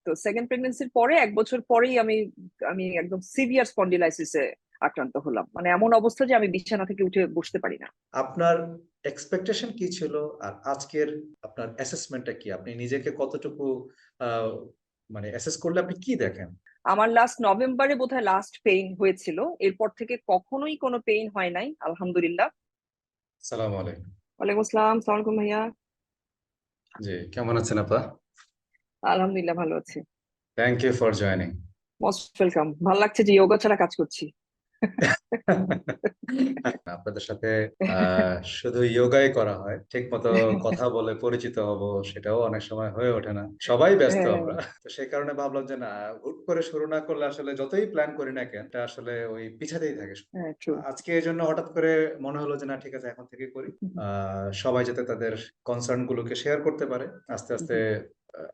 তো সেকেন্ড প্রেগনেন্সির পরে 1 বছর পরেই আমি আমি একদম সিভিয়ার স্পন্ডিলাইসিসে আক্রান্ত হলাম, মানে এমন অবস্থা যে আমি বিছানা থেকে উঠে বসতে পারি না। আপনার এক্সপেকটেশন কি ছিল আর আজকের আপনার অ্যাসেসমেন্টটা কি? আপনি নিজেকে কতটুকু আহ, মানে অ্যাসেস করলে আপনি কি দেখেন? আমার লাস্ট নভেম্বরে বোধহয় লাস্ট পেইন হয়েছিল, এরপর থেকে কখনোই কোনো পেইন হয় নাই আলহামদুলিল্লাহ। সালাম আলাইকুম। ওয়ালাইকুম আসসালাম, সালাম আলাইকুম ভাইয়া। জি, কেমন আছেন আপা? আলহামদুলিল্লাহ ভালো আছি। Thank you for joining. Most welcome. ভালো লাগছে যে যোগা ছাড়া কাজ করছি। আপনাদের সাথে শুধু যোগাই করা হয়, ঠিক মতো কথা বলে পরিচিত হব সেটাও অনেক সময় হয়ে ওঠে না, সবাই ব্যস্ত হ্যাঁ, আমরা। তো সেই কারণে ভাবলাম যে না, হুট করে শুরু না করলে আসলে যতই প্ল্যান করি না কেন এটা আসলে ওই পিছাতেই থাকে। হ্যাঁ, ট্রু। আজকে এই জন্য হঠাৎ করে মনে হলো যে না ঠিক আছে, এখন থেকে করি। সবাই যাতে তাদের কনসার্ন গুলোকে শেয়ার করতে পারে, আস্তে আস্তে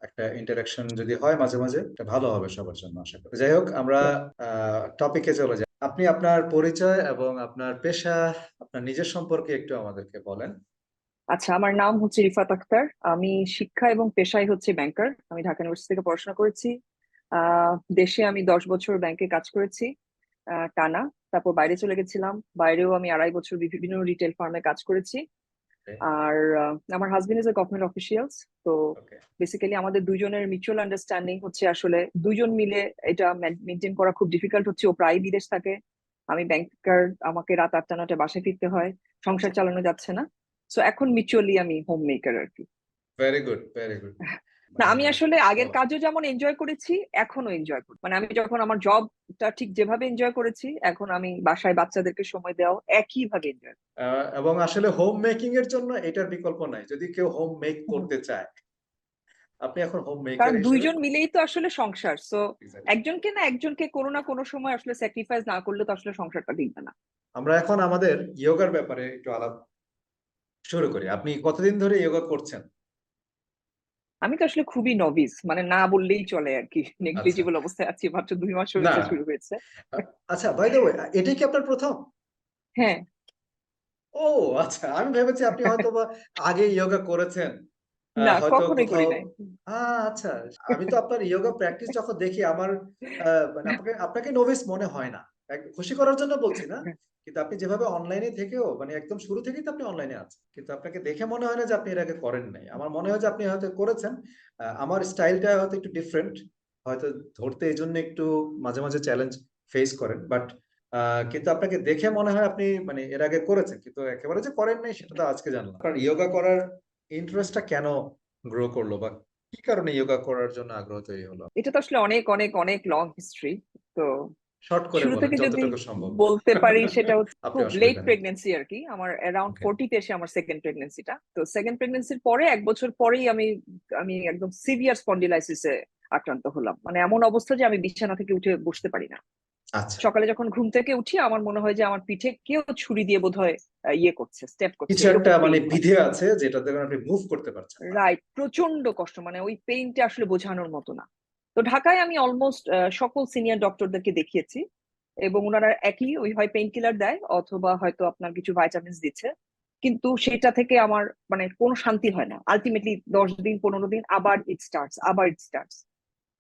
একটা ইন্টারাকশন যদি হয় মাঝে মাঝে, এটা ভালো হবে সবার জন্য আশা করি। যাই হোক, আমরা টপিকে চলে যাই। আপনি আপনার পরিচয় এবং আপনার পেশা, আপনার নিজের সম্পর্কে একটু আমাদেরকে বলেন। আচ্ছা, আমার নাম হচ্ছে রিফাত আক্তার। আমি শিক্ষা এবং পেশায় হচ্ছে ব্যাংকার। আমি ঢাকা ইউনিভার্সিটি থেকে পড়াশোনা করেছি। দেশে আমি 10 বছর ব্যাংকে কাজ করেছি টানা। তারপর বাইরে চলে গেছিলাম, বাইরেও আমি 2.5 বছর বিভিন্ন রিটেল ফার্মে কাজ করেছি। আর আমার husband is a government officials. তো ওকে। বেসিক্যালি আমাদের দুজনের মিউচুয়াল আন্ডারস্ট্যান্ডিং হচ্ছে আসলে দুইজন মিলে এটা মেনটেন করা খুব ডিফিকাল্ট হচ্ছে। ও প্রায় বিদেশ থাকে, আমি ব্যাংকার, আমাকে রাত 8টা 9টায় বাসায় ফিরতে হয়, সংসার চালানো যাচ্ছে না। সো এখন মিউচুয়ালি আমি হোম মেকার আর কি। Very good, very good. না, মানে আমি আসলে আগের বলো। কাজও যেমন এনজয় করেছি, এখনো এনজয় করি। মানে আমি যখন আমার জবটা ঠিক যেভাবে এনজয় করেছি, এখন আমি বাসায় বাচ্চাদেরকে সময় দেওয়া একই ভাবে এনজয়। এবং আসলে হোম মেকিং এর জন্য এটার বিকল্প নাই, যদি কেউ হোম মেক করতে চায় আপনি এখন হোম কারণ মেকার হিসেবে। দুইজন মিলেই তো আসলে সংসার। So Exactly. একজনকে না একজনকে কোনো না কোনো সময় আসলে স্যাক্রিফাইস না করলে তো আসলে সংসারটা টিকবে না। আমরা এখন আমাদের যোগার ব্যাপারে একটু আলাপ শুরু করি। আপনি কতদিন ধরে যোগা করছেন? আমি তো আসলে খুবই নভিস, মানে না বললেই চলে আর কি। আচ্ছা। নেগলিজিবল অবস্থায় আছি, মাত্র 2 মাস না, হয়েছে শুরু হয়েছে। আচ্ছা, বাই দ্য ওয়ে, এটাই কি আপনার প্রথম? হ্যাঁ। ও আচ্ছা, আমি ভেবেছি আপনি হয়তো বা আগে যোগা করেছেন, না, হয়তো কখনোই করি কোথাও। নাই। আচ্ছা। আমি তো আপনার যোগা প্র্যাকটিস যখন দেখি আমার মানে আপনাকে আপনাকে নোভিস মনে হয় না। খুশি করার জন্য বলছি না, কিন্তু আপনি যেভাবে অনলাইনে থেকেও মানে একদম শুরু থেকেই তো আপনি অনলাইনে আছেন, কিন্তু আপনাকে দেখে মনে হয় না যে আপনি এর আগে করেন নাই। আমার মনে হয় যে আপনি হয়তো করেছেন। আমার স্টাইলটা হয়তো একটু ডিফারেন্ট, হয়তো ধরতে এই জন্য একটু মাঝে মাঝে চ্যালেঞ্জ ফেস করেন, বাট কিন্তু আপনাকে দেখে মনে হয় আপনি মানে এর আগে করেছেন, কিন্তু একেবারে যে করেন নাই সেটা তো আজকে জানলাম। কারণ যোগা করার ইন্টারেস্টটা কেন গ্রো করলো, বা কি কারণে যোগা করার জন্য আগ্রহ তৈরি হলো? এটা তো আসলে অনেক অনেক অনেক লং হিস্ট্রি। তো শর্ট করে শুরু বলেন থেকে যদি যতটুকু সম্ভব। বলতে পারি, সেটা হচ্ছে আপনি খুব লেট অসুবিধা নেই। প্রেগনেন্সি আর কি। আমার অ্যারাউন্ড ওকে। 40-তে এসে আমার সেকেন্ড প্রেগনেন্সিটা। তো সেকেন্ড প্রেগনেন্সির পরে 1 বছর পরেই আমি আমি একদম সিভিয়ার স্পন্ডিলাইসিসে আক্রান্ত হলাম, মানে এমন অবস্থা যে আমি বিছানা থেকে উঠে বসতে পারি না। আচ্ছা। সকালে যখন ঘুম থেকে উঠি আমার মনে হয় যে আমার পিঠে কেউ ছুরি দিয়ে বোধহয় ইয়ে করছে, স্টেপ করছে, কিছু একটা এরকম মানে পেইন হয়। বিধে আছে যেটাতে করে আপনি মুভ করতে পারছেন না। রাইট, প্রচন্ড কষ্ট, মানে ওই পেইনটা আসলে বোঝানোর মতো না। তো ঢাকায় আমি অলমোস্ট সকল সিনিয়র ডক্টরদেরকে দেখিয়েছি, এবং ওনারা একই, ওই হয় পেইন কিলার দেয় অথবা হয়তো আপনার কিছু ভাইটামিনস দিচ্ছে, কিন্তু সেটা থেকে আমার মানে কোনো শান্তি হয় না। আলটিমেটলি 10 দিন 15 দিন আবার ইট স্টার্টস।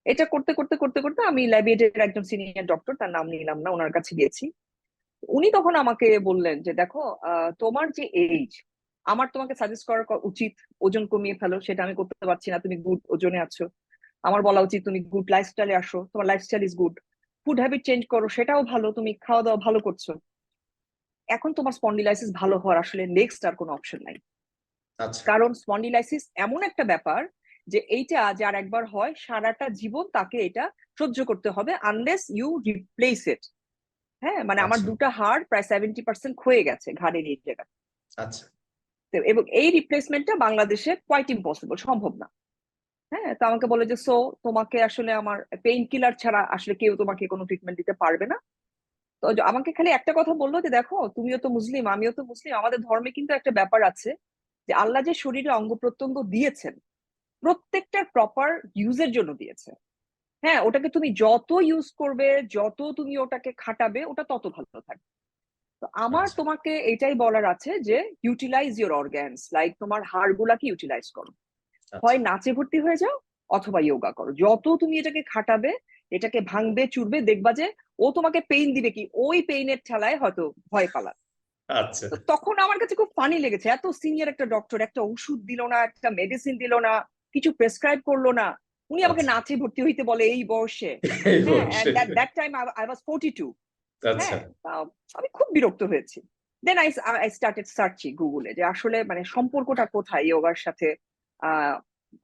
এটা করতে করতে করতে করতে আমি ল্যাবিয়েটের একজন সিনিয়র ডক্টর, তার নাম নিলাম না, ওনার কাছে গিয়েছি। উনি তখন আমাকে বললেন যে দেখো, তোমার যে এইজ, আমার তোমাকে সাজেস্ট করা উচিত ওজন কমিয়ে ফেলো, সেটা আমি করতে পারছি না, তুমি গুড ওজনে আছো। আমার বলা উচিত তুমি গুড লাইফস্টাইলে আসো, তোমার lifestyle is good, food habit change করো, সেটাও ভালো, তুমি খাওয়া দাওয়া ভালো করছো। এখন তোমার স্পন্ডিলাইসিস ভালো হওয়ার আসলে নেক্সট আর কোনো অপশন নাই। আচ্ছা। কারণ স্পন্ডিলাইসিস এমন একটা ব্যাপার যে এইটা যার একবার হয় সারাটা জীবন তাকে এটা সহ্য করতে হবে, আনলেস ইউ রিপ্লেস ইট। হ্যাঁ, মানে আমার আচ্ছা। দুটো হাড় প্রায় 70% ক্ষয়ে গেছে ঘাড়ের এই জায়গায়। আচ্ছা। এবং এই রিপ্লেসমেন্টটা বাংলাদেশে কোয়াইট ইম্পসিবল, সম্ভব না। হ্যাঁ, তো আমাকে বলে যে সো তোমাকে আসলে আমার পেইন কিলার ছাড়া আসলে কেউ তোমাকে কোনো ট্রিটমেন্ট দিতে পারবে না। তো আমাকে খালি একটা কথা বললো যে দেখো, তুমিও তো মুসলিম, আমিও তো মুসলিম, আমাদের ধর্মে কিন্তু একটা ব্যাপার আছে যে আল্লাহ যে শরীরে অঙ্গ প্রত্যঙ্গ দিয়েছেন, প্রত্যেকটার প্রপার ইউজের জন্য দিয়েছে। হ্যাঁ, ওটাকে তুমি যত ইউজ করবে, যত তুমি ওটাকে খাটাবে, ওটা তত ভালো থাকবে। তো আমার আচ্ছা। তোমাকে এটাই বলার আছে যে ইউটিলাইজ ইউর অর্গ্যানস, লাইক তোমার হাড় গুলাকে ইউটিলাইজ করো। আচ্ছা। হয় নাচে ভর্তি হয়ে যাও, অথবা যোগা করো। যত তুমি এটাকে খাটাবে, এটাকে ভাঙবে চুরবে, দেখবা যে ও তোমাকে পেইন দিবে কি, ওই পেইনের ঠেলায় হয়তো ভয় পালা। আচ্ছা তো তখন আমার কাছে খুব ফানি লেগেছে, এত সিনিয়র একটা ডক্টর একটা ওষুধ দিল না, একটা মেডিসিন দিল না, কিছু প্রেসক্রাইব করলো না, উনি আমাকে আচ্ছা নাচে ভর্তি হইতে বলে এই বয়সে। এই হ্যাঁ, বয়সে। And that time I was 42। আচ্ছা হ্যাঁ, আমি খুব বিরক্ত হয়েছি। দেন আই স্টার্টেড সার্চিং গুগলে যে আসলে মানে সম্পর্কটা কোথায় যোগার সাথে আহ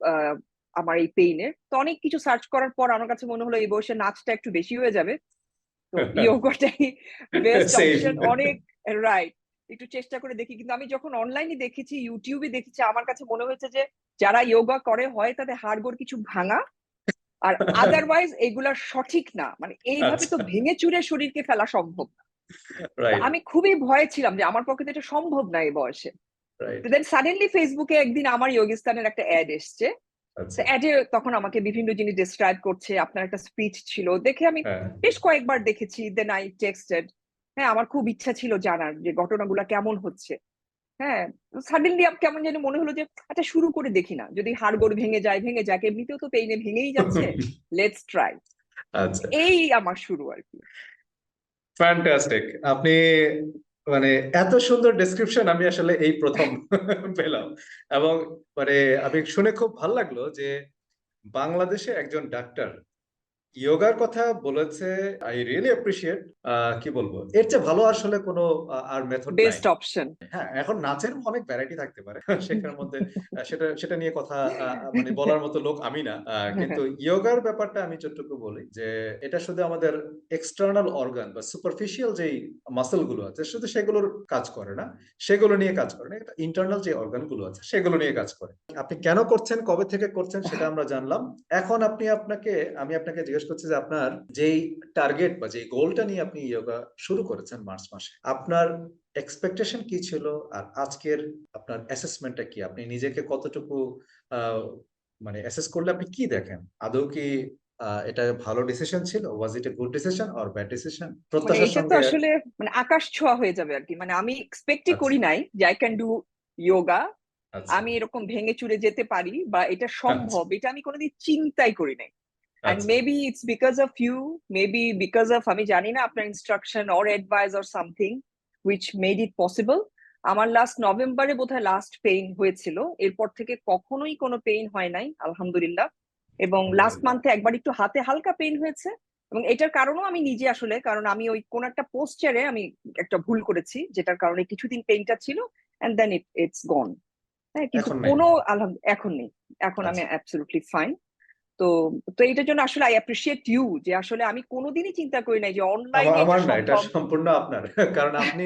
আহ, আমার এই পেইনের। তো অনেক কিছু সার্চ করার পর আমার কাছে মনে হলো এই বয়সে নাচটা একটু বেশি হয়ে যাবে, তো যোগাটাই বেস্ট সেম। অপশন অনেক। রাইট, একটু চেষ্টা করে দেখি। কিন্তু আমি যখন অনলাইনে দেখেছি, ইউটিউবে দেখেছি, আমার কাছে মনে হয়েছে যে যারা যোগা করে হয় তাদের হাড়গোড় কিছু ভাঙা, আর আদারওয়াইজ এগুলা সঠিক না, মানে এইভাবে তো আচ্ছা ভেঙে চুরে শরীরকে ফেলা সম্ভব না। তো রাইট আমি খুবই ভয়ে ছিলাম যে আমার পক্ষে তো এটা সম্ভব না এই বয়সে। রাইট। দেন সাডেনলি ফেসবুকে একদিন আমার যোগিস্তানের একটা অ্যাড এসছে। তো আচ্ছা অ্যাডে তখন আমাকে বিভিন্ন জিনিস ডিসক্রাইব করছে, আপনার একটা স্পিচ ছিল দেখে আমি হ্যাঁ বেশ কয়েকবার দেখেছি। Then I texted. হ্যাঁ, আমার খুব ইচ্ছা ছিল জানার যে ঘটনাগুলো কেমন হচ্ছে। হ্যাঁ, সাডেনলি কেমন যেন মনে হলো যে আচ্ছা শুরু করে দেখি না, যদি হাড়গোড় ভেঙে যায় ভেঙে যাক, এমনিতেও তো পেইনে ভেঙেই যাচ্ছে, লেটস ট্রাই। আচ্ছা এই আমার শুরু আর কি। ফ্যান্টাস্টিক। আপনি মানে এত সুন্দর ডেসক্রিপশন আমি আসলে এই প্রথম পেলাম। এবং মানে আমি শুনে খুব ভালো লাগলো যে বাংলাদেশে একজন ডাক্তার যোগার কথা বলেছে। I really appreciate. কি বলবো, এর চেয়ে ভালো আসলে কোনো আর মেথড নাই। Best option. হ্যাঁ, এখন নাচের অনেক ভ্যারাইটি থাকতে পারে সেখানের মধ্যে সেটা সেটা নিয়ে কথা মানে বলার মতো লোক আমি না। কিন্তু ইয়োগার ব্যাপারটা আমি যতটুকু বলি যে এটা শুধু আমাদের এক্সটার্নাল অর্গান বা সুপারফিশিয়াল যেই মাসল গুলো আছে শুধু সেগুলোর কাজ করে না, সেগুলো নিয়ে কাজ করে না, এটা ইন্টারনাল যে অর্গান গুলো আছে সেগুলো নিয়ে কাজ করে। আপনি কেন করছেন, কবে থেকে করছেন সেটা আমরা জানলাম। এখন আমি আপনাকে জিজ্ঞেস করছি যে আপনার যেই টার্গেট বা যেই গোলটা নিয়ে আপনি ইয়োগা শুরু করেছেন মার্চ মাসে, আপনার এক্সপেকটেশন কি ছিল? আর আজকের আপনার অ্যাসেসমেন্টটা কি? আপনি নিজেকে কতটুকু আহ, মানে অ্যাসেস করলে আপনি কি দেখেন? আদৌ কি এটা ভালো ডিসিশন ছিল? Was it a good decision or bad decision? মানে প্রত্যাশার এটা তো সঙ্গে। আসলে মানে আকাশ ছোঁয়া হয়ে যাবে আর কি। মানে আমি এক্সপেক্টই আচ্ছা করি নাই যে আই ক্যান ডু যোগা, আচ্ছা আমি এরকম ভেঙে চুরে যেতে পারি বা এটা আচ্ছা সম্ভব, এটা আমি কোনোদিন চিন্তাই করি নাই। And আচ্ছা maybe it's because of you, maybe because of আমি জানি না আপনার instruction or advice or something which made it possible. আমার লাস্ট নভেম্বরে বোধহয় লাস্ট পেইন হয়েছিল, এরপর থেকে কখনোই কোনো পেইন হয় নাই আলহামদুলিল্লাহ। এবং লাস্ট আলহামদুলিল্লাহ। মান্থে একবার একটু হাতে হালকা পেইন হয়েছে, এবং এটার কারণও আমি নিজে আসলে, কারণ আমি ওই কোন একটা পোস্টারে আমি একটা ভুল করেছি যেটার কারণে কিছুদিন পেইনটা ছিল, এন্ড দেন ইটস গন। হ্যাঁ, কিন্তু এখন নেই। কোনো আলহামদুলিল্লাহ এখন নেই, এখন আমি আচ্ছা। Absolutely fine. তো তো এটার জন্য আসলে আই অ্যাপ্রিসিয়েট ইউ, যে আসলে আমি কোনোদিনই চিন্তা করি নাই যে আমার অনলাইনে এটা আমার না, এটা সম্ভব। সম্পূর্ণ আপনার কারণ আপনি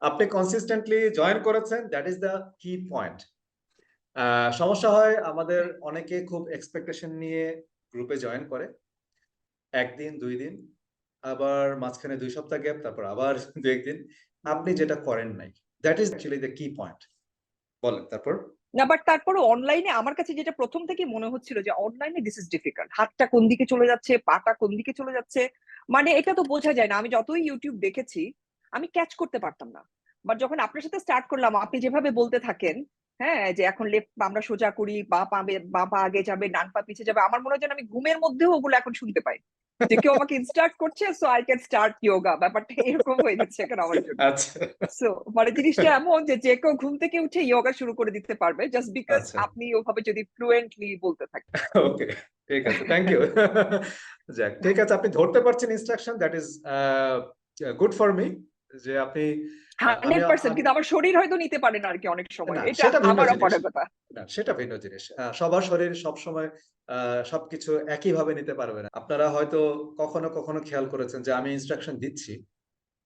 আপনি কনসিস্টেন্টলি জয়েন করেছেন, দ্যাট ইজ দ্য কি পয়েন্ট। সমস্যা হয় আমাদের অনেকে খুব এক্সপেকটেশন নিয়ে গ্রুপে জয়েন করে, একদিন দুই দিন, আবার মাঝখানে 2 সপ্তাহ গ্যাপ, তারপর আবার দু একদিন। আপনি যেটা করেন নাই, দ্যাট ইজ অ্যাকচুয়ালি দ্য কি পয়েন্ট। বলেন তারপর। না, বাট তারপরে অনলাইনে আমার কাছে যেটা প্রথম থেকে মনে হচ্ছিল যে অনলাইনে দিস ইজ ডিফিকাল্ট, হাতটা কোন দিকে চলে যাচ্ছে, পাটা কোন দিকে চলে যাচ্ছে, মানে এটা তো বোঝা যায় না। আমি যতই ইউটিউব দেখেছি আমি ক্যাচ করতে পারতাম না। বাট যখন আপনার সাথে স্টার্ট করলাম, আপনি যেভাবে বলতে থাকেন, হ্যাঁ, যে এখন লেফট আমরা সোজা করি, বা পা আগে যাবে, ডান পা পিছিয়ে যাবে, আমার মনে হয় যেন আমি ঘুমের মধ্যেও ওগুলো এখন শুনতে পাই, যে কেউ আমাকে ইনস্ট্রাক্ট করছে, so I can start yoga. ব্যাপারটা এরকম হয়ে যাচ্ছে এখন আমার জন্য। আচ্ছা সো মানে জিনিসটা এমন যে যে কেউ ঘুম থেকে উঠে যোগা শুরু করে দিতে পারবে, জাস্ট বিকজ আচ্ছা আপনি ওভাবে যদি ফ্লুয়েন্টলি বলতে থাকেন। ওকে, ঠিক আছে, থ্যাংক ইউ। যাক, ঠিক আছে, আপনি ধরতে পারছেন instruction, that is good for me. যে আপনি 100%, কিন্তু আমার শরীর হয়তো নিতে পারে না আর কি অনেক সময়, না, এটা সেটা ভিন্ন আমার জিনিস। অপারগতা। না, সেটা ভিন্ন জিনিস। সবার শরীর সবসময় সবকিছু একইভাবে নিতে পারবে না। আপনারা হয়তো কখনো কখনো খেয়াল করেছেন যে আমি ইনস্ট্রাকশন দিচ্ছি,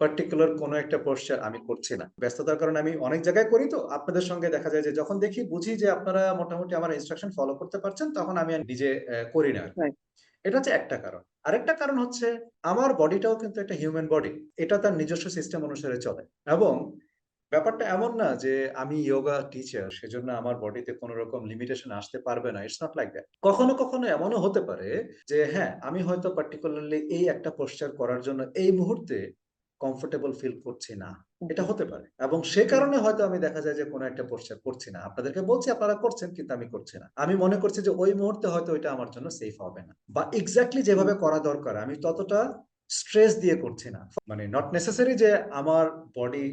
পার্টিকুলার কোনো একটা পোশ্চার আমি করছি না, ব্যস্ততার কারণে আমি অনেক জায়গায় করি। তো আপনাদের সঙ্গে দেখা যায় যে যখন দেখি বুঝি যে আপনারা মোটামুটি আমার ইনস্ট্রাকশন ফলো করতে পারছেন, তখন আমি আর নিজে করি না। Right. এটা হচ্ছে একটা কারণ। আরেকটা কারণ হচ্ছে আমার বডিটাও কিন্তু একটা হিউম্যান বডি, এটা তার নিজস্ব সিস্টেম অনুসারে চলে। এবং ব্যাপারটা এমন না যে আমি যোগা টিচার সেজন্য আমার বডিতে কোনো রকম লিমিটেশন আসতে পারবে না, ইটস নট লাইক দ্যাট। কখনো কখনো এমনও হতে পারে যে হ্যাঁ, আমি হয়তো পার্টিকুলারলি এই একটা পোশ্চার করার জন্য এই মুহূর্তে কমফোর্টেবল ফিল করছি না, এটা হতে পারে। এবং সে কারণে হয়তো আমি দেখা যায় যে কোনো একটা পোস্টার করছি না। আপনাদেরকে বলছি আপনারা করছেন কিন্তু আমি করছি না। আমি মনে করছি যে ওই মুহূর্তে হয়তো ওইটা আমার জন্য সেফ হবে না, বা এক্স্যাক্টলি যেভাবে করা দরকার আমি ততটা স্ট্রেস দিয়ে করছি না। মানে নট নেসেসারি যে আমার বডি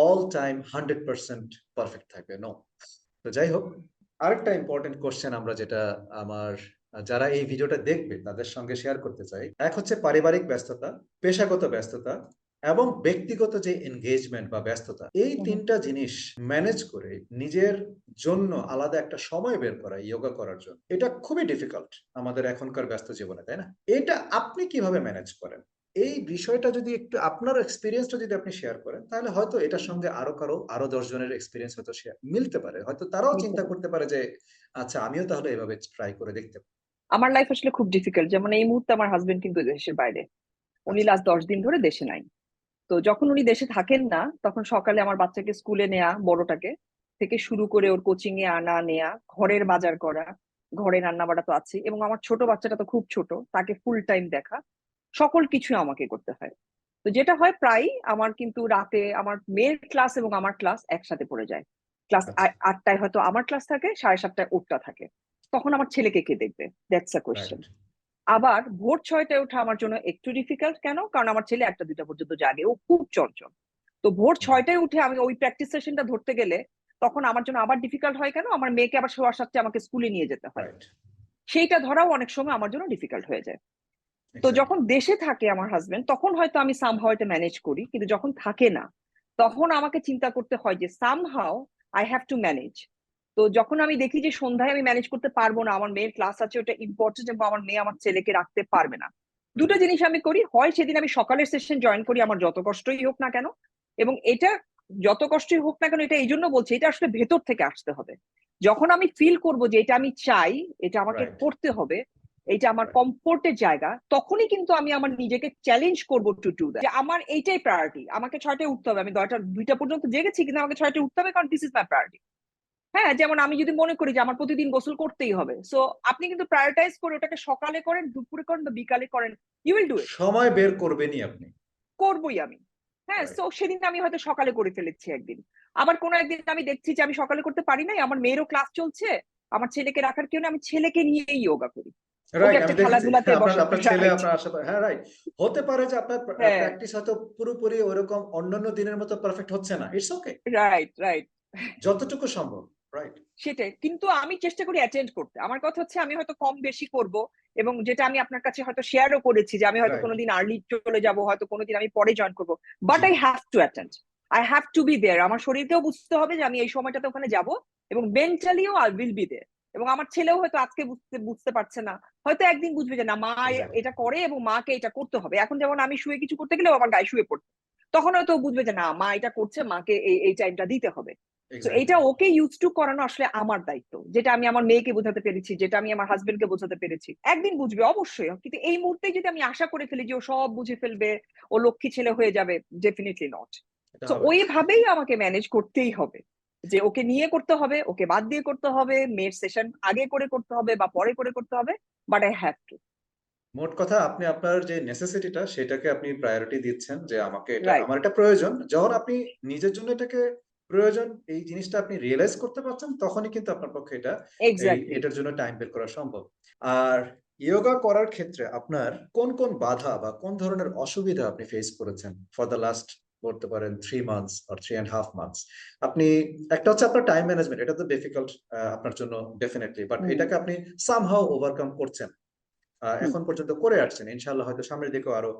অল টাইম 100% পারফেক্ট থাকবে, নো। তো যাই হোক, আরেকটা ইম্পর্টেন্ট কোশ্চেন আমরা যেটা আমার যারা এই ভিডিওটা দেখবে তাদের সঙ্গে শেয়ার করতে চাই, এক হচ্ছে পারিবারিক ব্যস্ততা, পেশাগত ব্যস্ততা এবং ব্যক্তিগত যে এনগেজমেন্ট বা ব্যস্ততা, এই তিনটা জিনিস ম্যানেজ করে নিজের জন্য আলাদা একটা সময় বের করা যোগা করার জন্য, এটা খুবই ডিফিকাল্ট আমাদের এখনকার ব্যস্ত জীবনে, তাই না? এটা আপনি কিভাবে ম্যানেজ করেন? এই বিষয়টা যদি একটু আপনার এক্সপিরিয়েন্সটা যদি আপনি শেয়ার করেন, তাহলে হয়তো এটার সঙ্গে আরো 10 জনের এক্সপিরিয়েন্স হয়তো শেয়ার মিলতে পারে, হয়তো তারাও চিন্তা করতে পারে যে আচ্ছা আমিও তাহলে এভাবে ট্রাই করে দেখতে পারি। আমার লাইফ আসলে খুব ডিফিকাল্ট। যেমন এই মুহূর্তে আমার হাজবেন্ড কিন্তু দেশের বাইরে, উনি আচ্ছা, লাস্ট 10 দিন ধরে দেশে নাই। তো যখন উনি দেশে থাকেন না, তখন সকালে আমার বাচ্চাকে স্কুলে নেয়া, বড়টাকে থেকে শুরু করে ওর কোচিং এ আনা নেয়া, ঘরের বাজার করা, ঘরে রান্না বাড়া তো আছে, এবং আমার ছোট বাচ্চাটা তো খুব ছোট, তাকে ফুল টাইম দেখা, সকল কিছু আমাকে করতে হয়। তো যেটা হয় প্রায় আমার কিন্তু রাতে আমার মেয়ের ক্লাস এবং আমার ক্লাস একসাথে পড়ে যায়। ক্লাস আচ্ছা, 8টায় হয়তো আমার ক্লাস থাকে, 7:30টায় ওরটা থাকে। তখন আমার ছেলেকে কে দেখবে? That's a question. রাইট। আবার ভোর 6টায় ওঠা আমার জন্য একটু ডিফিকাল্ট। কেন? কারণ আমার ছেলে 1টা 2টা পর্যন্ত জাগে, ও খুব চঞ্চল। তো ভোর 6টায় উঠে আমি ওই প্র্যাকটিস সেশনটা ধরতে গেলে তখন আমার জন্য আবার ডিফিকাল্ট হয়। কেন? আমার মেয়েকে আবার 7:15 আমাকে স্কুলে নিয়ে যেতে হয়। রাইট। সেইটা ধরাও অনেক সময় আমার জন্য ডিফিকাল্ট হয়ে যায়। তো এক্স্যাক্টলি। যখন দেশে থাকে আমার হাজবেন্ড, তখন হয়তো আমি সামহাও এটা ম্যানেজ করি, কিন্তু যখন থাকে না, তখন আমাকে চিন্তা করতে হয় যে somehow I have to manage. তো যখন আমি দেখি যে সন্ধ্যায় আমি ম্যানেজ করতে পারবো না, আমার মেয়ের ক্লাস আছে, ওটা ইম্পর্টেন্ট, এবং আমার মেয়ে আমার ছেলেকে রাখতে পারবে না, দুটো জিনিস আমি করি। হয় সেদিন আমি সকালের সেশন জয়েন করি, আমার যত কষ্টই হোক না কেন। এবং এটা যত কষ্টই হোক না কেন, এটা এই জন্য বলছি, এটা আসলে ভেতর থেকে আসতে হবে। যখন আমি ফিল করবো যে এটা আমি চাই, এটা আমাকে রাইট। করতে হবে, এইটা আমার রাইট। কমফোর্টের জায়গা, তখনই কিন্তু আমি আমার নিজেকে চ্যালেঞ্জ করবো টু ডু দ্যাট, যে আমার এইটাই প্রায়োরিটি, আমাকে 6টায় উঠতে হবে। আমি 2টা পর্যন্ত জেগেছি, কিন্তু আমাকে 6টায় উঠতে হবে, কারণ দিস ইজ মাই প্রায়োরিটি। হ্যাঁ, যেমন আমি যদি মনে করি যে আমার প্রতিদিন গোসল করতেই হবে, সো আপনি কিন্তু প্রায়োরিটাইজ করে ওটাকে সকালে করেন, দুপুরে করেন বা বিকালে করেন, ইউ উইল ডু ইট। সময় বের করবেনই আপনি। করবোই আমি। হ্যাঁ, রাইট। সো সেদিন আমি হয়তো সকালে করে ফেলেছি একদিন। আবার কোনো একদিন আমি দেখছি যে আমি সকালে করতে পারি নাই, আমার মেয়েরও ক্লাস চলছে, আমার ছেলেকে রাখার কেউ নেই, আমি ছেলেকে নিয়েই যোগা করি, ওকে রাইট, একটা আমি দেখেছি খেলাধুলাতে আপনার বসা। আপনার ছেলে রাইট। আপনার আশেপাশে, হ্যাঁ রাইট। হতে পারে যে আপনার হ্যাঁ, প্র্যাকটিস হয়তো পুরোপুরি ওরকম অন্যান্য দিনের মতো পারফেক্ট হচ্ছে না, ইটস ওকে, রাইট, রাইট। যতটুকু সম্ভব। রাইট। সেটাই, কিন্তু আমি চেষ্টা করি অ্যাটেন্ড করতে। আমার কথা হচ্ছে আমি হয়তো কম বেশি করব, এবং যেটা আমি আপনার কাছে হয়তো শেয়ারও করেছি যে আমি হয়তো রাইট। কোনোদিন আর্লি চলে যাব, হয়তো কোনোদিন আমি পরে জয়েন করব, but ji. I have to attend, I have to be there. আমার শরীরকেও বুঝতে হবে যে আমি এই সময়টাতে ওখানে যাব, এবং মেন্টালিও আই উইল বি দেয়ার। এবং আমার ছেলেও হয়তো আজকে বুঝতে বুঝতে পারছে না, হয়তো একদিন বুঝবে যে না, মা এক্স্যাক্টলি। এটা করে এবং মাকে এটা করতে হবে। এখন যেমন আমি শুয়ে কিছু করতে গেলেও আমার গায়ে শুয়ে পড়তে, তখন হয়তো বুঝবে যে না, মা এটা করছে, মাকে এই এই টাইমটা দিতে হবে। তো এক্স্যাক্টলি। এইটা ওকে ইউজ টু করানো আসলে আমার দায়িত্ব, যেটা আমি আমার মেয়েকে বোঝাতে পেরেছি, যেটা আমি আমার হাজবেন্ডকে বোঝাতে পেরেছি। একদিন বুঝবে অবশ্যই, কিন্তু এই মুহূর্তে যদি আমি আশা করে ফেলি যে ও সব বুঝে ফেলবে, ও লক্ষ্মী ছেলে হয়ে যাবে, ডেফিনেটলি নট। এটা তো হবে না। ওইভাবেই আমাকে ম্যানেজ করতেই হবে, যে ওকে নিয়ে করতে হবে, ওকে বাদ দিয়ে করতে হবে, মেয়ের সেশন আগে করে করতে হবে বা পরে করে করতে হবে, বাট আই হ্যাভ টু। মোট কথা আপনি আপনার যে নেসেসিটিটা সেটাকে আপনি প্রায়োরিটি দিচ্ছেন, যে আমাকে এটা রাইট, আমার এটা প্রয়োজন। যখন আপনি নিজের জন্য এটাকে প্রয়োজন এই জিনিসটা আপনি রিয়েলাইজ করতে পারছেন, তখনই কিন্তু আপনার পক্ষে এটা এক্স্যাক্টলি। এটার জন্য টাইম বের করা সম্ভব। আর যোগা করার ক্ষেত্রে আপনার কোন কোন বাধা বা কোন ধরনের অসুবিধা আপনি ফেস করেছেন ফর দ্য লাস্ট, বলতে পারেন 3 মান্থস অর 3.5 মান্থস? আপনি, একটা হচ্ছে আপনার টাইম ম্যানেজমেন্ট, এটা তো ডিফিকাল্ট আপনার জন্য ডেফিনেটলি, বাট হুম, এটাকে আপনি সামহাও ওভারকাম করছেন, হুম। এখন পর্যন্ত করে আসছেন, ইনশাআল্লাহ হয়তো সামনের দিকেও আরো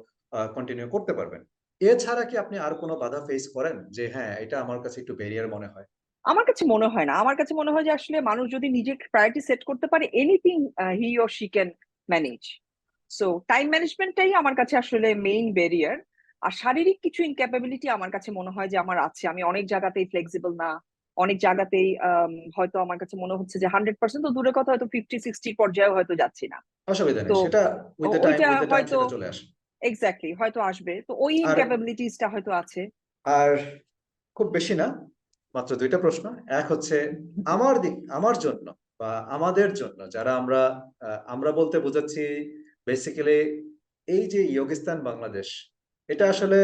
কন্টিনিউ করতে পারবেন। এছাড়া কি আপনি আর কোনো বাধা ফেস করেন যে হ্যাঁ এটা আমার কাছে একটু ব্যারিয়ার মনে হয়? আমার কাছে মনে হয় না। আমার কাছে মনে হয় যে আসলে মানুষ যদি নিজের প্রায়োরিটি সেট করতে পারে, anything he or she can manage. So time ম্যানেজমেন্টটাই আমার কাছে আসলে মেইন ব্যারিয়ার। আর শারীরিক কিছু ইনক্যাপাবিলিটি আমার কাছে মনে হয় যে আমার আছে। আমি অনেক জায়গাতেই ফ্লেক্সিবল না, অনেক জায়গাতেই হয়তো আমার কাছে মনে হচ্ছে যে 100% তো দূরের কথা, হয়তো 50-60 পর্যায়েও হয়তো যাচ্ছি না। অসুবিধা তো নেই, সেটা ওইটা উইথ দ্য টাইম হয়তো সেটা চলে আসে। এক্স্যাক্টলি হয়তো আসবে, তো ওই আর ইনক্যাপাবিলিটিসটা হয়তো আছে। আর খুব বেশি না, মাত্র 2টা প্রশ্ন। এক হচ্ছে আমার জন্য বা আমাদের জন্য যারা আমরা, আমরা বলতে বোঝাচ্ছি বেসিক্যালি এই যে ইয়োগিস্তান বাংলাদেশ, এটা আসলে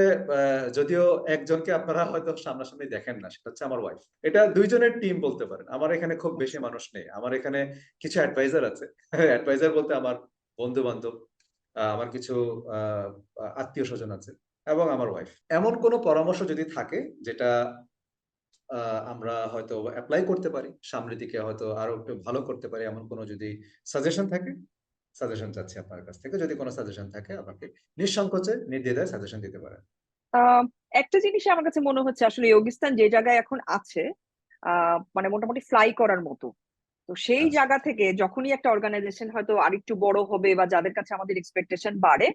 যদিও একজনকে আপনারা হয়তো সামনাসামনি দেখেন না, সেটা হচ্ছে আমার ওয়াইফ। এটা দুইজনের টিম বলতে পারেন। আমার এখানে খুব বেশি আচ্ছা। মানুষ নেই। আমার এখানে কিছু অ্যাডভাইজার আছে। অ্যাডভাইজার বলতে আমার বন্ধু-বান্ধব, আমার কিছু আ আত্মীয়স্বজন আছে এবং আমার ওয়াইফ। এমন কোন পরামর্শ যদি থাকে যেটা আ আমরা হয়তো এপ্লাই করতে পারি, সামনের দিকে হয়তো আরো একটু ভালো করতে পারি, এমন কোন যদি সাজেশন থাকে, সাজেশন চাচ্ছি আপনার কাছ থেকে। যদি কোন সাজেশন থাকে আমাকে নিঃসংকোচে নির্দ্বিধায় সাজেশন দিতে পারেন। আহ, একটা জিনিস আমার কাছে মনে হচ্ছে আসলে ইয়োগিস্তান যে জায়গায় এখন আছে মানে মোটামুটি ফ্লাই করার মতো। তো সেই আচ্ছা, জায়গা থেকে যখনই একটা অর্গানাইজেশন হয়তো আরেকটু বড় হবে বা যাদের কাছে আমাদের এক্সপেকটেশন বাড়ে,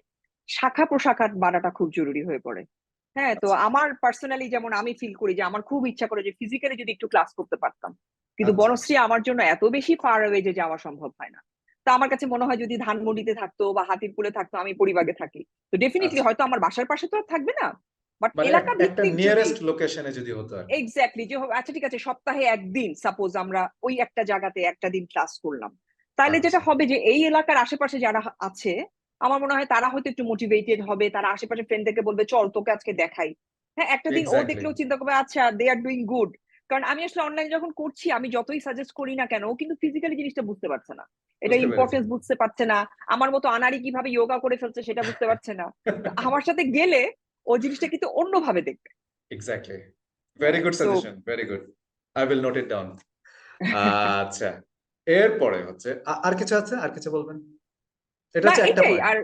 শাখা প্রশাখা বাড়াটা খুব জরুরি হয়ে পড়ে। হ্যাঁ, তো আচ্ছা, আমার পার্সোনালি যেমন আমি ফিল করি যে আমার খুব ইচ্ছা করে যে ফিজিক্যালি যদি একটু ক্লাস করতে পারতাম, কিন্তু আচ্ছা, বনশ্রী আমার জন্য এত বেশি ফার অ্যাওয়ে যে যাওয়া সম্ভব হয় না। তো আমার কাছে মনে হয় যদি ধানমন্ডিতে থাকতো বা হাতিরপুলে থাকতো, আমি পরিবাগে থাকি, তো ডেফিনেটলি আচ্ছা। হয়তো আমার বাসার পাশে তো আর থাকবে না, বাট মানে এলাকা একটা ভিত্তিক যদি নিয়ারেস্ট লোকেশনে যদি হতো আরকি। এক্স্যাক্টলি যে আচ্ছা ঠিক আছে সপ্তাহে একদিন সাপোজ আমরা ওই একটা জায়গাতে একটা দিন ক্লাস করলাম, তাহলে যেটা আচ্ছা, হবে যে এই এলাকার আশেপাশে যারা আছে আমার মনে হয় তারা হয়তো একটু মোটিভেটেড হবে, তারা আশেপাশে ফ্রেন্ডদেরকে বলবে চল তোকে আজকে দেখাই। হ্যাঁ, একটা দিন ও এক্সাক্টলি, দেখলেও চিন্তা করবে আচ্ছা দে আর ডুইং গুড। কারণ আমি আসলে অনলাইন যখন করছি, আমি যতই সাজেস্ট করি না কেন, ও কিন্তু ফিজিক্যালি জিনিসটা বুঝতে পারছে না, এটা বুঝতে পেরেছি। ইম্পর্টেন্স বুঝতে পারছে না, আমার মতো আনাড়ি কিভাবে যোগা করে ফেলছে সেটা বুঝতে পারছে না। তো আমার সাথে গেলে ও জিনিসটা কিন্তু অন্যভাবে দেখবে। এক্সাক্টলি। ভেরি হ্যাঁ, good so suggestion, very good. I will note it down. আচ্ছা। এরপরে হচ্ছে আর কিছু আছে? আর কিছু বলবেন? এটা না হচ্ছে একটা এটাই। পয়েন্ট। আর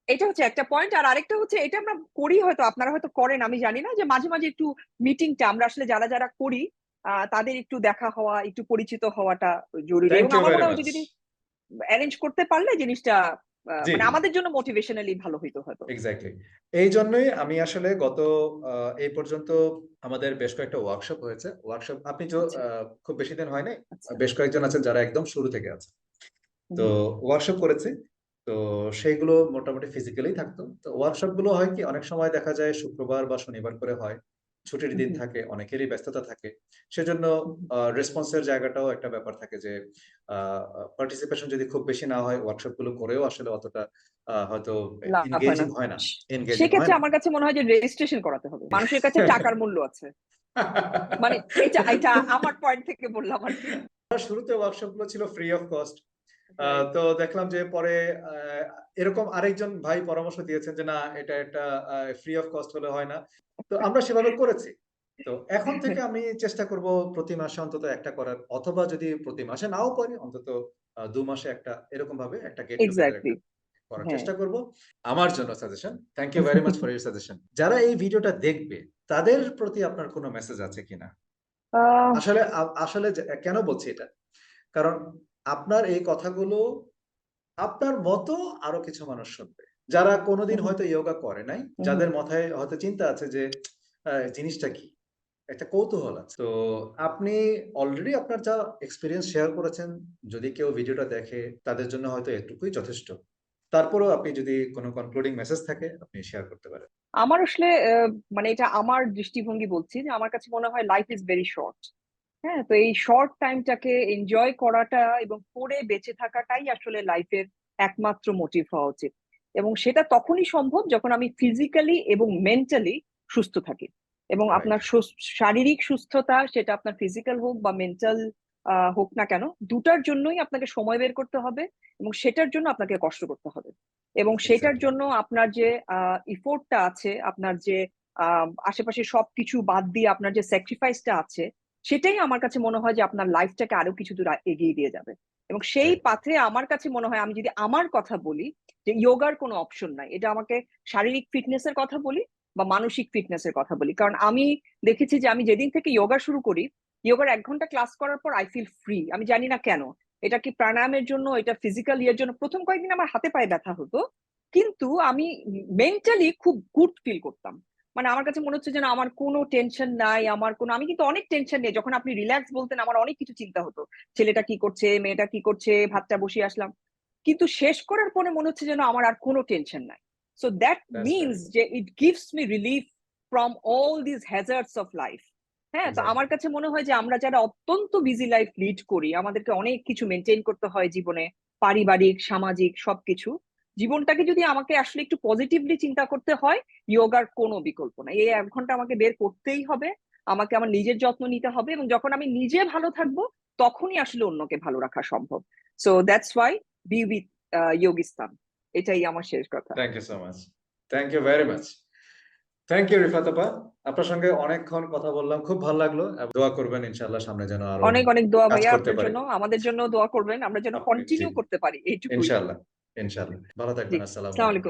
এটা হচ্ছে একটা পয়েন্ট, আর আরেকটা হচ্ছে এটা আমরা করি হয়তো আপনারা হয়তো করেন আমি জানি না, যে মাঝে মাঝে একটু মিটিংটা আমরা আসলে যারা যারা করি তাদের একটু দেখা হওয়া, একটু পরিচিত হওয়াটা জরুরি, থ্যাংক এবং ইউ আমার ভেরি মনে হয় মাচ। ওটা যদি অ্যারেঞ্জ করতে পারলে জিনিসটা জি, মানে জি। আমাদের জন্য মোটিভেশনালি ভালো হইতো হয়তো। এক্সাক্টলি। এইজন্যই আমি আসলে গত এই পর্যন্ত আমাদের বেশ কয়েকটা ওয়ার্কশপ হয়েছে। ওয়ার্কশপ আপনি আচ্ছা, খুব বেশি দিন হয় নাই। আচ্ছা। বেশ কয়েকজন আছেন যারা একদম শুরু থেকে আছে। তো হুম, ওয়ার্কশপ করেছি। তো সেইগুলো মোটামুটি ফিজিক্যালি থাকতো। তো ওয়ার্কশপ গুলো হয় কি অনেক সময় দেখা যায় শুক্রবার বা শনিবার করে হয়। ছুটির হুম, দিন হুম, থাকে, অনেকেরই ব্যস্ততা থাকে। সেজন্য হুম। রেসপন্স এর জায়গাটাও একটা ব্যাপার থাকে যে আ পার্টিসিপেশন যদি খুব বেশি না হয় ওয়ার্কশপ গুলো করেও আসলে অতটা হয়তো লাভ হয় না। এনগেজিং হয় না। এনগেজিং হয় সেক্ষেত্রে না। আমার কাছে মনে হয় যে রেজিস্ট্রেশন করাতে হবে, মানুষের কাছে টাকার মূল্য আছে। মানে এটা এটা আমার পয়েন্ট থেকে বললাম আর কি। শুরুতে ওয়ার্কশপ গুলো ছিল ফ্রি অফ কস্ট। রাইট। তো দেখলাম যে পরে আ এরকম আরেকজন ভাই পরামর্শ দিয়েছেন যে, "না, এটা একটা ফ্রি অফ কস্ট হলে হয় না।" তো আমরা সেভাবে করেছি। তো এখন থেকে আমি চেষ্টা করব প্রতি মাসে অন্তত একটা করার, অথবা যদি প্রতি মাসে নাও পারি অন্তত ২ মাসে একটা এরকম ভাবে একটা গেট টুগেদার এক্স্যাক্টলি। একটা করার হ্যাঁ। চেষ্টা করব। আমার জন্য suggestion. Thank you very much for your suggestion. যারা এই ভিডিওটা দেখবে তাদের প্রতি আপনার কোন মেসেজ আছে কিনা? আহ আসলে কেন বলছি এটা? কারণ আপনার এই কথাগুলো আপনার মতো আরো কিছু মানুষ শুনবে। যারা কোনদিন হয়তো ইয়োগা করে নাই, যাদের মাথায় হয়তো চিন্তা আছে যে জিনিসটা কি? একটা কৌতূহল আছে। তো আপনি অলরেডি আপনার যা এক্সপেরিয়েন্স শেয়ার করেছেন, যদি কেউ ভিডিওটা দেখে তাদের জন্য হয়তো এটুকুই যথেষ্ট। তারপরেও আপনি যদি কোন কনক্লুডিং মেসেজ থাকে আপনি শেয়ার করতে পারেন। আমার আসলে মানে এটা আমার দৃষ্টিভঙ্গি বলছি, যে আমার কাছে মনে হয় লাইফ ইজ ভেরি শর্ট। হ্যাঁ, তো এই শর্ট টাইমটাকে এনজয় করাটা এবং করে বেঁচে থাকাটাই আসলে লাইফের একমাত্র মোটিভ হওয়া উচিত। এবং সেটা তখনই সম্ভব যখন আমি ফিজিক্যালি এবং মেন্টালি সুস্থ থাকি। এবং রাইট, আপনার শারীরিক সুস্থতা সেটা আপনার ফিজিক্যাল হোক বা মেন্টাল হোক না কেন, দুটার জন্যই আপনাকে সময় বের করতে হবে এবং সেটার জন্য আপনাকে কষ্ট করতে হবে। এবং সেটার এক্সাক্টলি, জন্য আপনার যে ইফোর্টটা আছে, আপনার যে আশেপাশে সবকিছু বাদ দিয়ে আপনার যে স্যাক্রিফাইসটা আছে, সেটাই আমার কাছে মনে হয় যে আপনার লাইফটাকে আরো কিছু দূর এগিয়ে দিয়ে যাবে। এবং সেই এক্সাক্টলি, পাথে আমার কাছে মনে হয়, আমি যদি আমার কথা বলি, যে যোগার কোনো অপশন নাই, এটা আমাকে শারীরিক ফিটনেসের কথা বলি বা মানসিক ফিটনেসের কথা বলি, কারণ আমি দেখেছি যে আমি যেদিন থেকে যোগা শুরু করি, যোগার 1 ঘন্টা ক্লাস করার পর আই ফিল ফ্রি। আমি জানি না কেন, এটা কি প্রাণায়ামের জন্য, এটা ফিজিক্যাল ইয়ের জন্য, প্রথম কয়েকদিন আমার হাতে পায়ে ব্যথা হতো, কিন্তু আমি মেন্টালি খুব গুড ফিল করতাম। মানে আমার কাছে মনে হচ্ছে যে না, আমার কোনো টেনশন নাই, আমার কোনো, আমি কিন্তু অনেক টেনশন নেই, যখন আপনি রিল্যাক্স বলতেন আমার অনেক কিছু চিন্তা হতো, ছেলেটা কি করছে, মেয়েটা কি করছে, ভাতটা বসিয়ে আসলাম, কিন্তু শেষ করার পরে মনে হচ্ছে যেন আমার আর কোনো টেনশন নাই। So that that's means very good. যে it gives me relief from all this hazards of life. হ্যাঁ, তো আমার এক্সাক্টলি, কাছে মনে হয় যে আমরা যারা অত্যন্ত বিজি লাইফ লিড করি, আমাদেরকে অনেক কিছু মেনটেন করতে হয় জীবনে, পারিবারিক সামাজিক সবকিছু, জীবনটাকে যদি আমাকে আসলে একটু পজিটিভলি চিন্তা করতে হয়, যোগার কোনো বিকল্প নাই। এই 1 ঘন্টা আমাকে বের করতেই হবে, আমাকে আমার নিজের যত্ন নিতে হবে, এবং যখন আমি নিজে ভালো থাকবো তখনই আসলে অন্যকে ভালো রাখা সম্ভব। So that's why be with Yogistan. এটাই আমার শেষ কথা। Thank you so much, thank you very much. Thank you Rifat আপা, আপনার সঙ্গে অনেকক্ষণ কথা বললাম, খুব ভালো লাগলো। দোয়া করবেন ইনশাআল্লাহ সামনে যেন আরো অনেক অনেক দোয়া কাজ ভাইয়া করতে আপনার পারি। জন্য, আমাদের জন্য দোয়া করবেন, আমরা যেন আপনি জি, কন্টিনিউ করতে পারি, এইটুকুই। ইনশাআল্লাহ, ইনশাআল্লাহ। ভালো জি, থাকবেন, আসসালামু আসসালামু আলাইকুম। আলাইকুম।